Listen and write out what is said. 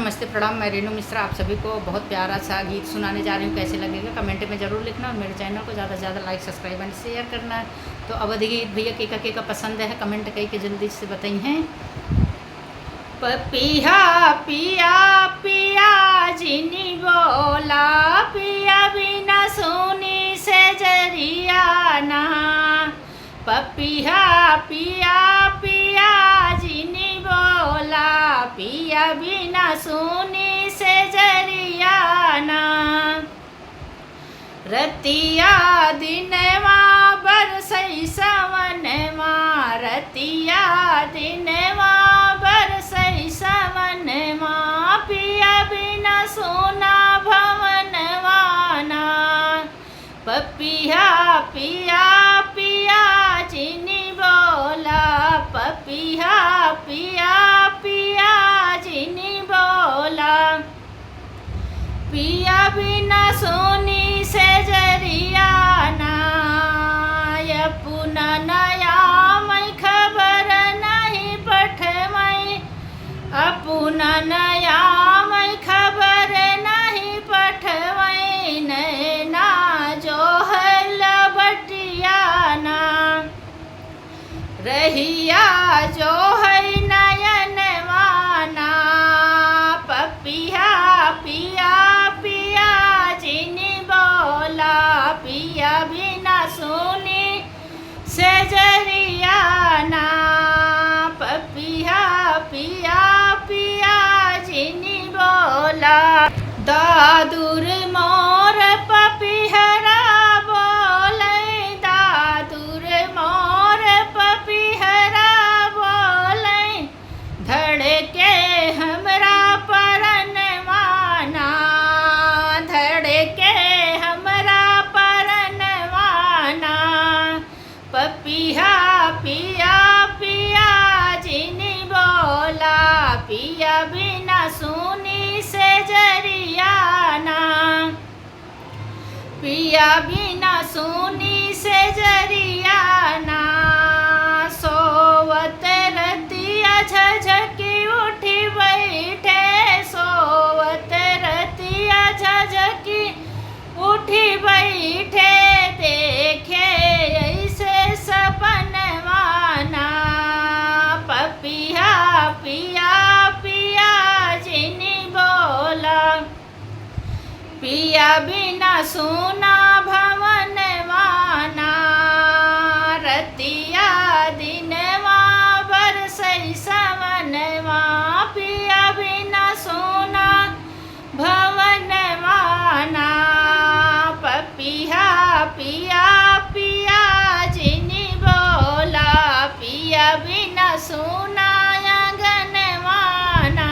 नमस्ते, प्रणाम। मैं रेणु मिश्रा आप सभी को बहुत प्यारा सा गीत सुनाने जा रही हूँ। कैसे लगेगा कमेंट में ज़रूर लिखना और मेरे चैनल को ज़्यादा से ज़्यादा लाइक, सब्सक्राइब एंड शेयर करना है। तो अवधि गीत भैया केका पसंद है, कमेंट कई के जल्दी से बताई हैं। पपिया पिया पिया जिनी बोला, पिया बिना सुनी से जरियाना। पपिया पिया पिया जिनी बोला, पिया बिना सुनी से जरियाना। रतिया दिनवा बरसई सवनवा, रतिया दिनवा बरसई सवनवा। पिया बिना सोना भवनवाना। पपिया पिया पिया जिनी बोला, पपिया पिया पिया जिनी बोला। पिया बिना सोनी से जरियाना। पुना नया मैं खबर नहीं पठमई, अपुना नया मैं खबर नहीं पठवई। नैना जो है लबटियाना, रहिया जो है नयनवाना। पपिया पिया पिया जिनी बोला, पिया बिना सुनी से जरियाना। पपिया पिया पिया जिनी बोला। दादुर मोर पपिहरा बोले, दादुर मोर पपिहरा बोले। धड़के हमरा परनवाना, धड़के हमरा परनवाना। पपिया पिया पिया जिनी बोला, पिया बिना सुनी से जरियाना। पिया बिना सुनी से जरियाना। सोवत रतिया झझकी उठी बैठे, सोवत रतिया झझकी उठी बैठे। देखे ऐसे सपनवाना। पपिया पिया पिया जिनी बोला, पिया बिना सुना